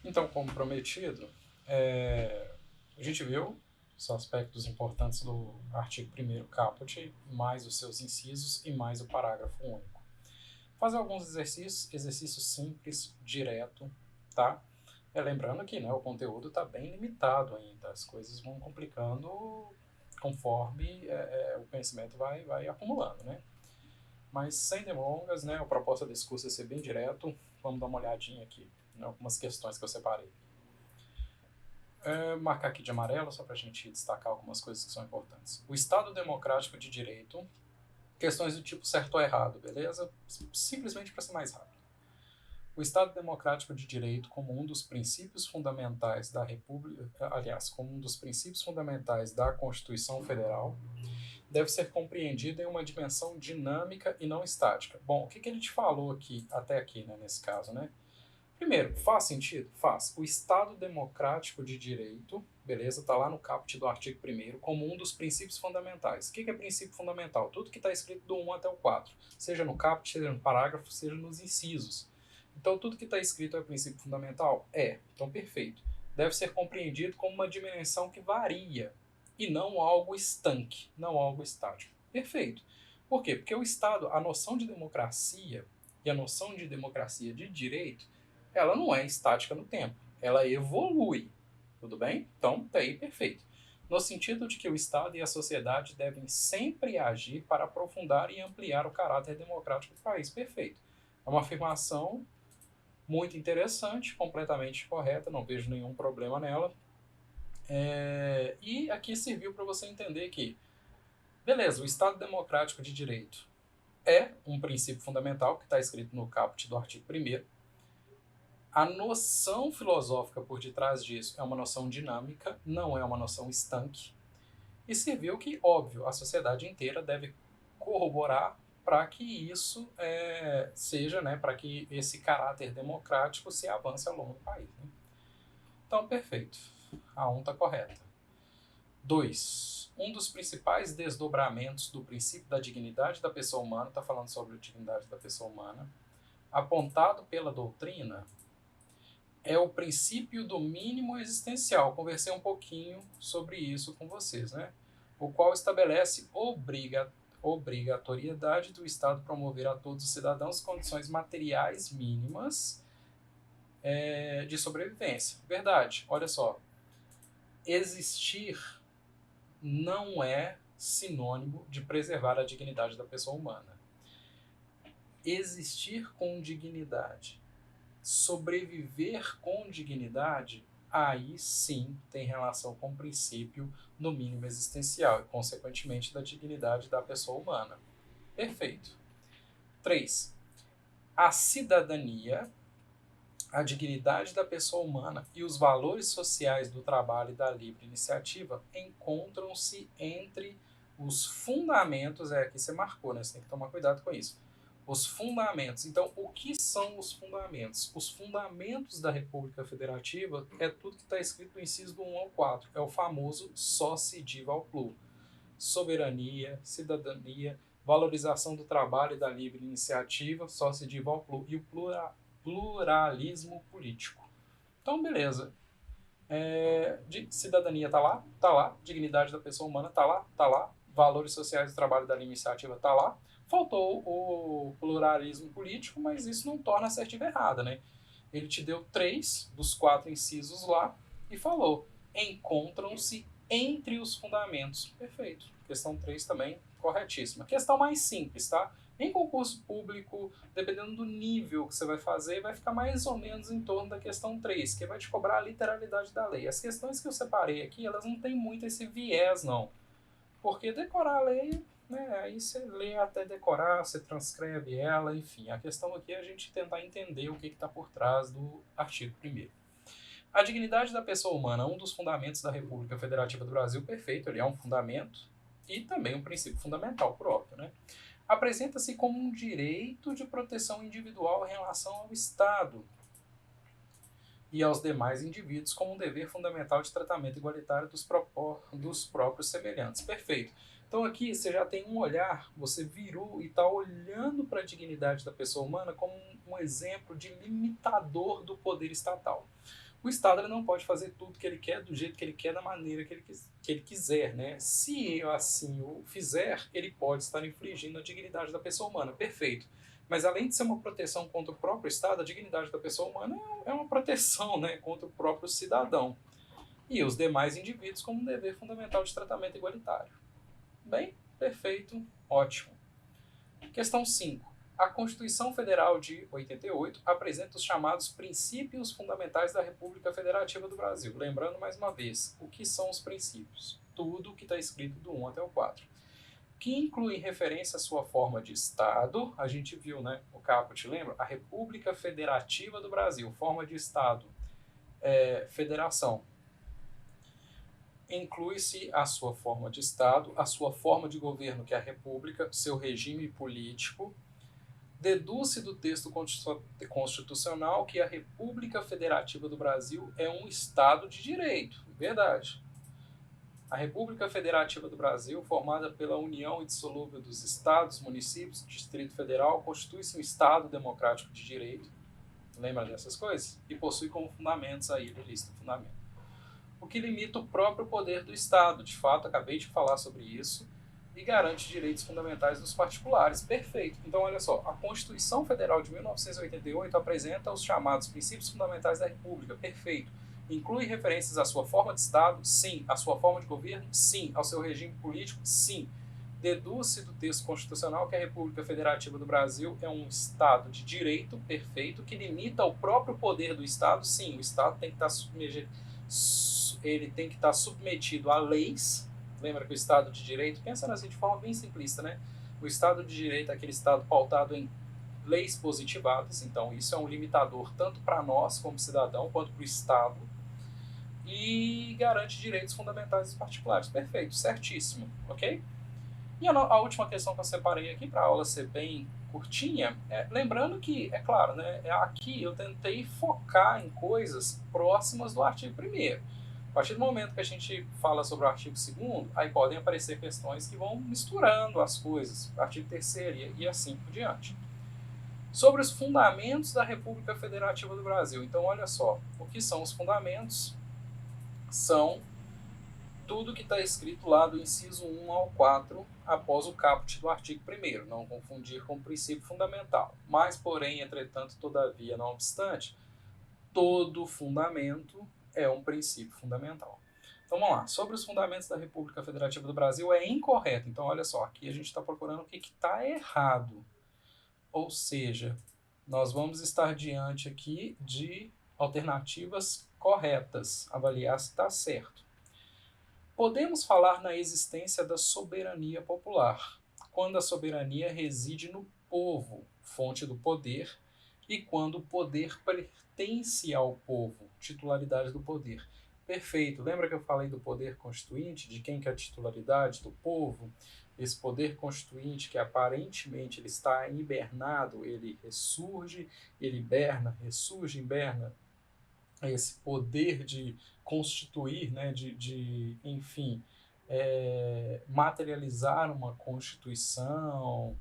Então, como prometido, a gente viu os aspectos importantes do artigo 1º caput, mais os seus incisos e mais o parágrafo único. Fazer alguns exercícios simples, direto, tá? Lembrando que, né, o conteúdo está bem limitado ainda, as coisas vão complicando conforme o conhecimento vai acumulando, né? Mas sem delongas, né, a proposta desse curso é ser bem direto. Vamos dar uma olhadinha aqui em algumas questões que eu separei. Marcar aqui de amarelo, só para a gente destacar algumas coisas que são importantes. O Estado Democrático de Direito, questões do tipo certo ou errado, beleza? Simplesmente para ser mais rápido. O Estado Democrático de Direito, como um dos princípios fundamentais da República, como um dos princípios fundamentais da Constituição Federal, deve ser compreendido em uma dimensão dinâmica e não estática. Bom, o que ele te falou aqui, até aqui, né, nesse caso, né? Primeiro, faz sentido? Faz. O Estado Democrático de Direito, beleza, está lá no caput do artigo 1º, como um dos princípios fundamentais. O que é princípio fundamental? Tudo que está escrito do 1 até o 4, seja no caput, seja no parágrafo, seja nos incisos. Então, tudo que está escrito é princípio fundamental? Então, perfeito. Deve ser compreendido como uma dimensão que varia, e não algo estanque, não algo estático. Perfeito. Por quê? Porque o Estado, a noção de democracia e a noção de democracia de direito, ela não é estática no tempo, ela evolui, tudo bem? Então, tá aí perfeito. No sentido de que o Estado e a sociedade devem sempre agir para aprofundar e ampliar o caráter democrático do país. Perfeito. É uma afirmação muito interessante, completamente correta, não vejo nenhum problema nela. E aqui serviu para você entender que, beleza, o Estado Democrático de Direito é um princípio fundamental que está escrito no caput do artigo 1º. A noção filosófica por detrás disso é uma noção dinâmica, não é uma noção estanque. E serviu que, óbvio, a sociedade inteira deve corroborar para que isso seja, né, para que esse caráter democrático se avance ao longo do país. Né? Então, perfeito. A 1 está correta. 2. Um dos principais desdobramentos do princípio da dignidade da pessoa humana, está falando sobre a dignidade da pessoa humana, apontado pela doutrina, é o princípio do mínimo existencial. Conversei um pouquinho sobre isso com vocês, né? O qual estabelece obrigatoriedade do Estado promover a todos os cidadãos condições materiais mínimas de sobrevivência. Verdade, olha só. Existir não é sinônimo de preservar a dignidade da pessoa humana. Existir com dignidade, sobreviver com dignidade, aí sim tem relação com o princípio do mínimo existencial e, consequentemente, da dignidade da pessoa humana. Perfeito. 3. A cidadania, a dignidade da pessoa humana e os valores sociais do trabalho e da livre iniciativa encontram-se entre os fundamentos, aqui você marcou, né? Você tem que tomar cuidado com isso. Os fundamentos. Então, o que são os fundamentos? Os fundamentos da República Federativa é tudo que está escrito no inciso do 1 ao 4. É o famoso sociedivo ao plur. Soberania, cidadania, valorização do trabalho e da livre iniciativa, sociedivo ao plur, e o pluralismo político. Então, beleza. Cidadania está lá? Está lá. Dignidade da pessoa humana está lá? Está lá. Valores sociais do trabalho e da livre iniciativa está lá. Faltou o pluralismo político, mas isso não torna a assertiva errada, né? Ele te deu 3 dos 4 incisos lá e falou: encontram-se entre os fundamentos. Perfeito. Questão 3 também, corretíssima. Questão mais simples, tá? Em concurso público, dependendo do nível que você vai fazer, vai ficar mais ou menos em torno da questão 3, que vai te cobrar a literalidade da lei. As questões que eu separei aqui, elas não têm muito esse viés, não. Porque decorar a lei, né, aí você lê até decorar, você transcreve ela, enfim. A questão aqui é a gente tentar entender o que está por trás do artigo 1º. A dignidade da pessoa humana, um dos fundamentos da República Federativa do Brasil, perfeito, ele é um fundamento e também um princípio fundamental próprio, né? Apresenta-se como um direito de proteção individual em relação ao Estado e aos demais indivíduos como um dever fundamental de tratamento igualitário dos próprios semelhantes. Perfeito. Então aqui você já tem um olhar, você virou e está olhando para a dignidade da pessoa humana como um exemplo de limitador do poder estatal. O Estado ele não pode fazer tudo que ele quer, do jeito que ele quer, da maneira que ele quiser, né? Se assim o fizer, ele pode estar infringindo a dignidade da pessoa humana, perfeito. Mas além de ser uma proteção contra o próprio Estado, a dignidade da pessoa humana é uma proteção, né, contra o próprio cidadão e os demais indivíduos como um dever fundamental de tratamento igualitário. Bem, perfeito, ótimo. Questão 5. A Constituição Federal de 88 apresenta os chamados princípios fundamentais da República Federativa do Brasil. Lembrando mais uma vez, o que são os princípios? Tudo que está escrito do 1 até o 4. Que inclui referência à sua forma de Estado. A gente viu, né? O caput, lembra? A República Federativa do Brasil, forma de Estado, federação. Inclui-se a sua forma de Estado, a sua forma de governo, que é a República, seu regime político. Deduz-se do texto constitucional que a República Federativa do Brasil é um Estado de direito. Verdade. A República Federativa do Brasil, formada pela união indissolúvel dos estados, municípios, Distrito Federal, constitui-se um Estado democrático de direito. Lembra dessas coisas? E possui como fundamentos aí, lista fundamento. O que limita o próprio poder do Estado. De fato, acabei de falar sobre isso. E garante direitos fundamentais dos particulares. Perfeito. Então, olha só, a Constituição Federal de 1988 apresenta os chamados princípios fundamentais da República. Perfeito. Inclui referências à sua forma de Estado? Sim. À sua forma de governo? Sim. Ao seu regime político? Sim. Deduz-se do texto constitucional que a República Federativa do Brasil é um Estado de direito, perfeito, que limita o próprio poder do Estado? Sim. O Estado tem que estar submetido a leis. Lembra que o Estado de Direito, pensando assim de forma bem simplista, né? O Estado de Direito é aquele Estado pautado em leis positivadas, então isso é um limitador tanto para nós como cidadão, quanto para o Estado, e garante direitos fundamentais dos particulares. Perfeito, certíssimo, ok? E a última questão que eu separei aqui para a aula ser bem curtinha, lembrando que, é claro, né, aqui eu tentei focar em coisas próximas do artigo 1º. A partir do momento que a gente fala sobre o artigo 2º, aí podem aparecer questões que vão misturando as coisas, artigo 3º e assim por diante. Sobre os fundamentos da República Federativa do Brasil. Então, olha só, o que são os fundamentos? São tudo que está escrito lá do inciso 1 ao 4, após o caput do artigo 1º, não confundir com o princípio fundamental. Mas, porém, entretanto, todavia, não obstante, todo fundamento é um princípio fundamental. Então vamos lá, sobre os fundamentos da República Federativa do Brasil é incorreto. Então olha só, aqui a gente está procurando o que está errado. Ou seja, nós vamos estar diante aqui de alternativas corretas, avaliar se está certo. Podemos falar na existência da soberania popular, quando a soberania reside no povo, fonte do poder, e quando o poder pertence ao povo, titularidade do poder. Perfeito. Lembra que eu falei do poder constituinte, de quem que é a titularidade? Do povo. Esse poder constituinte que aparentemente ele está hibernado, ele ressurge, ele hiberna, ressurge, hiberna. Esse poder de constituir, né, enfim, materializar uma Constituição.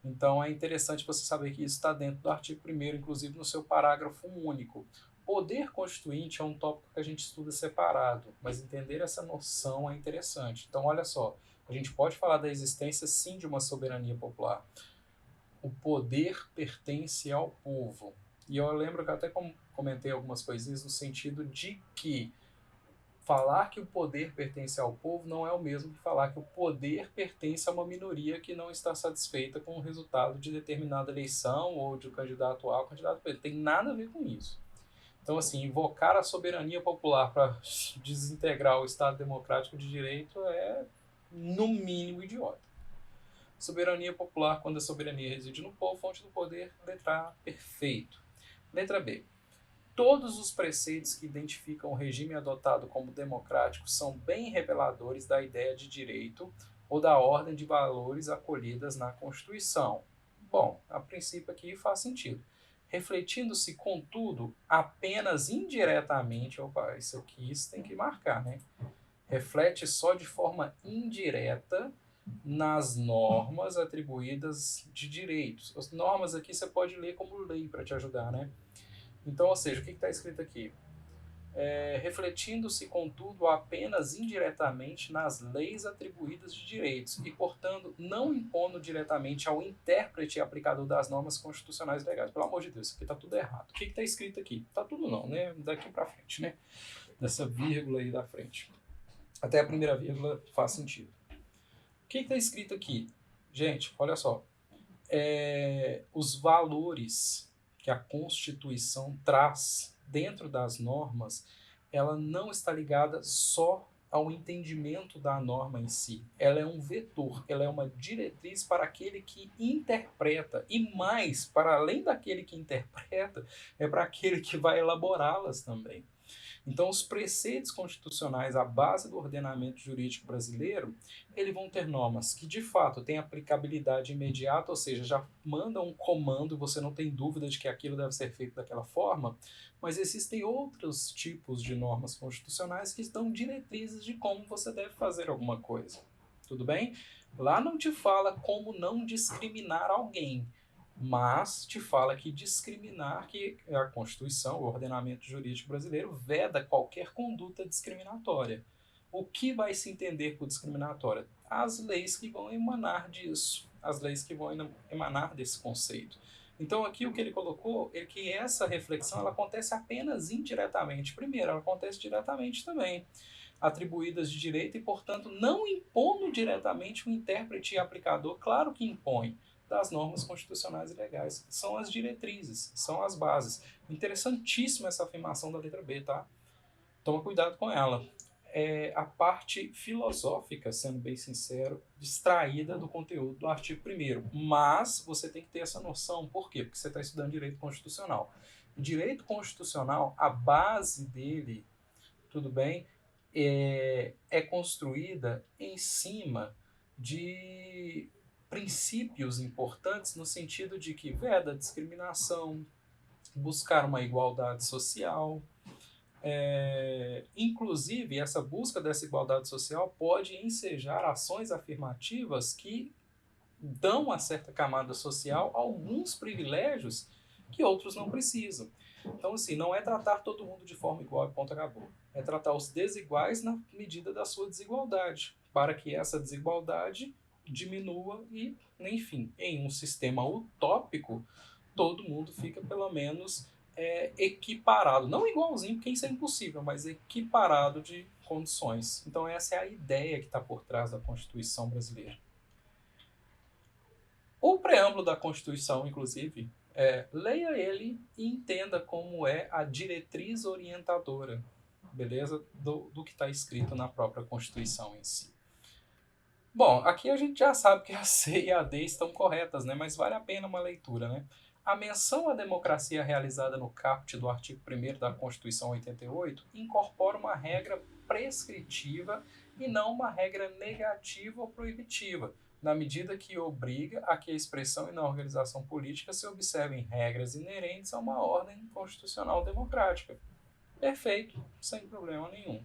Então é interessante você saber que isso está dentro do artigo 1º, inclusive no seu parágrafo único. Poder constituinte é um tópico que a gente estuda separado, mas entender essa noção é interessante. Então olha só, a gente pode falar da existência sim de uma soberania popular. O poder pertence ao povo. E eu lembro que até comentei algumas coisinhas no sentido de que falar que o poder pertence ao povo não é o mesmo que falar que o poder pertence a uma minoria que não está satisfeita com o resultado de determinada eleição ou de um candidato A ou candidato B. Tem nada a ver com isso. Então, assim, invocar a soberania popular para desintegrar o Estado democrático de direito é, no mínimo, idiota. Soberania popular, quando a soberania reside no povo, fonte do poder, letra A, perfeito. Letra B. Todos os preceitos que identificam o regime adotado como democrático são bem reveladores da ideia de direito ou da ordem de valores acolhidas na Constituição. Bom, a princípio aqui faz sentido. Refletindo-se, contudo, apenas indiretamente, opa, isso tem que marcar, né? Reflete só de forma indireta nas normas atribuídas de direitos. As normas aqui você pode ler como lei para te ajudar, né? Então, ou seja, o que está escrito aqui? refletindo-se, contudo, apenas indiretamente nas leis atribuídas de direitos e, portanto, não impondo diretamente ao intérprete e aplicador das normas constitucionais legais. Pelo amor de Deus, isso aqui está tudo errado. O que está escrito aqui? Está tudo não, né? Daqui para frente, né? Dessa vírgula aí da frente. Até a primeira vírgula faz sentido. O que está escrito aqui? Gente, olha só. Os valores que a Constituição traz dentro das normas, ela não está ligada só ao entendimento da norma em si. Ela é um vetor, ela é uma diretriz para aquele que interpreta, e mais, para além daquele que interpreta, é para aquele que vai elaborá-las também. Então, os preceitos constitucionais, a base do ordenamento jurídico brasileiro, eles vão ter normas que, de fato, têm aplicabilidade imediata, ou seja, já mandam um comando, você não tem dúvida de que aquilo deve ser feito daquela forma, mas existem outros tipos de normas constitucionais que dão diretrizes de como você deve fazer alguma coisa. Tudo bem? Lá não te fala como não discriminar alguém, mas te fala que discriminar, que a Constituição, o ordenamento jurídico brasileiro, veda qualquer conduta discriminatória. O que vai se entender por discriminatória? As leis que vão emanar disso, as leis que vão emanar desse conceito. Então aqui o que ele colocou é que essa reflexão ela acontece apenas indiretamente. Primeiro, ela acontece diretamente também, atribuídas de direito e, portanto, não impondo diretamente o intérprete e aplicador, claro que impõe, das normas constitucionais e legais. São as diretrizes, são as bases. Interessantíssima essa afirmação da letra B, tá? Toma cuidado com ela. A parte filosófica, sendo bem sincero, distraída do conteúdo do artigo 1º. Mas você tem que ter essa noção. Por quê? Porque você está estudando direito constitucional. O direito constitucional, a base dele, tudo bem, é construída em cima de princípios importantes no sentido de que veda a discriminação, buscar uma igualdade social. Inclusive, essa busca dessa igualdade social pode ensejar ações afirmativas que dão a certa camada social alguns privilégios que outros não precisam. Então, assim, não é tratar todo mundo de forma igual, ponto, acabou. É tratar os desiguais na medida da sua desigualdade, para que essa desigualdade diminua e, enfim, em um sistema utópico, todo mundo fica pelo menos equiparado. Não igualzinho, porque isso é impossível, mas equiparado de condições. Então essa é a ideia que está por trás da Constituição brasileira. O preâmbulo da Constituição, inclusive, leia ele e entenda como é a diretriz orientadora, beleza? Do que está escrito na própria Constituição em si. Bom, aqui a gente já sabe que a C e a D estão corretas, né? Mas vale a pena uma leitura, né? A menção à democracia realizada no caput do artigo 1º da Constituição 88 incorpora uma regra prescritiva e não uma regra negativa ou proibitiva, na medida que obriga a que a expressão e na organização política se observem regras inerentes a uma ordem constitucional democrática. Perfeito, sem problema nenhum.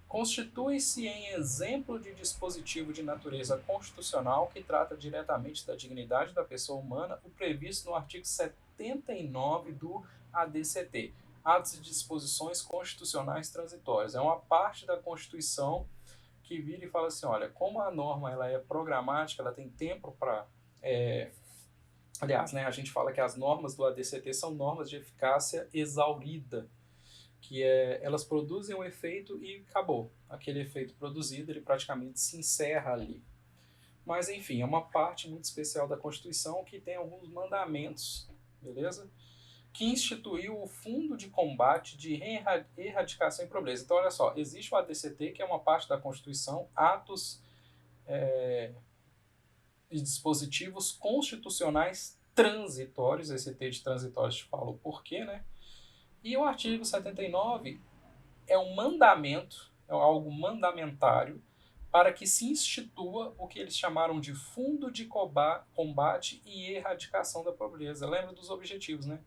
Constitui-se em exemplo de dispositivo de natureza constitucional que trata diretamente da dignidade da pessoa humana o previsto no artigo 79 do ADCT, Atos e Disposições Constitucionais Transitórias. É uma parte da Constituição que vira e fala assim, olha, como a norma ela é programática, ela tem tempo para... Aliás, né, a gente fala que as normas do ADCT são normas de eficácia exaurida, que elas produzem um efeito e acabou. Aquele efeito produzido, ele praticamente se encerra ali. Mas, enfim, é uma parte muito especial da Constituição que tem alguns mandamentos, beleza? Que instituiu o Fundo de Combate de Erradicação e Pobreza. Então, olha só, existe o ADCT, que é uma parte da Constituição, atos e dispositivos constitucionais transitórios. Esse T de transitórios te fala o porquê, né? E o artigo 79 é um mandamento, é algo mandamentário, para que se institua o que eles chamaram de Fundo de Combate e Erradicação da Pobreza. Lembra dos objetivos, né?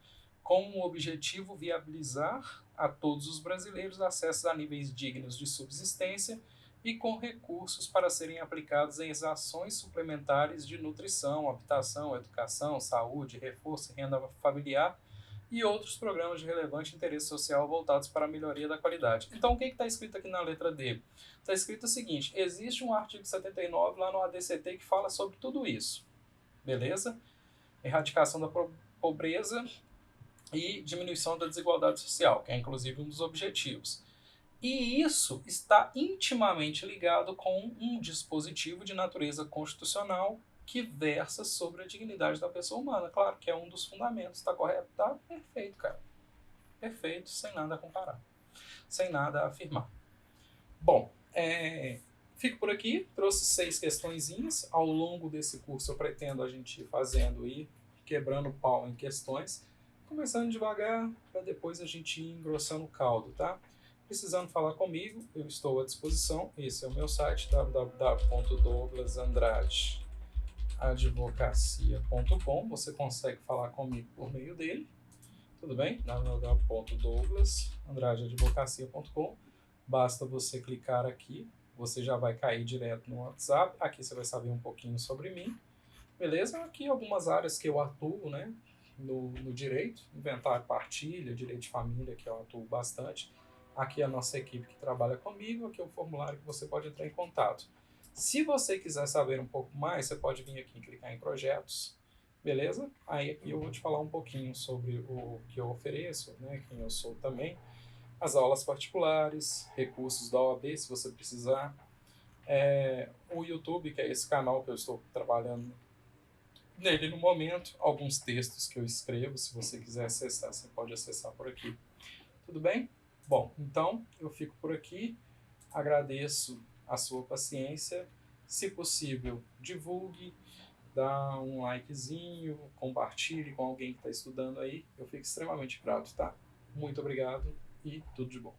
Como objetivo viabilizar a todos os brasileiros acesso a níveis dignos de subsistência e com recursos para serem aplicados em ações suplementares de nutrição, habitação, educação, saúde, reforço e renda familiar, e outros programas de relevante interesse social voltados para a melhoria da qualidade. Então, o que está escrito aqui na letra D? Está escrito o seguinte: existe um artigo 79 lá no ADCT que fala sobre tudo isso, beleza? Erradicação da pobreza e diminuição da desigualdade social, que é inclusive um dos objetivos. E isso está intimamente ligado com um dispositivo de natureza constitucional que versa sobre a dignidade da pessoa humana. Claro que é um dos fundamentos, está correto? Tá perfeito, cara. Perfeito, sem nada a comparar, sem nada a afirmar. Bom, fico por aqui, trouxe 6 questõezinhas. Ao longo desse curso eu pretendo a gente ir fazendo e quebrando o pau em questões, começando devagar, para depois a gente ir engrossando o caldo, tá? Precisando falar comigo, eu estou à disposição. Esse é o meu site, www.douglasandradeadvocacia.com. Você consegue falar comigo por meio dele, tudo bem? www.douglasandradeadvocacia.com. Basta você clicar aqui, você já vai cair direto no WhatsApp. Aqui você vai saber um pouquinho sobre mim, beleza? Aqui algumas áreas que eu atuo, né? No direito, inventário, partilha, direito de família, que eu atuo bastante. Aqui é a nossa equipe que trabalha comigo, aqui é o formulário que você pode entrar em contato. Se você quiser saber um pouco mais, você pode vir aqui e clicar em projetos, beleza? Aí aqui eu vou te falar um pouquinho sobre o que eu ofereço, né, quem eu sou também, as aulas particulares, recursos da OAB, se você precisar, o YouTube, que é esse canal que eu estou trabalhando nele no momento, alguns textos que eu escrevo, se você quiser acessar, você pode acessar por aqui. Tudo bem? Bom, então eu fico por aqui, agradeço a sua paciência, se possível, divulgue, dá um likezinho, compartilhe com alguém que está estudando aí, eu fico extremamente grato, tá? Muito obrigado e tudo de bom.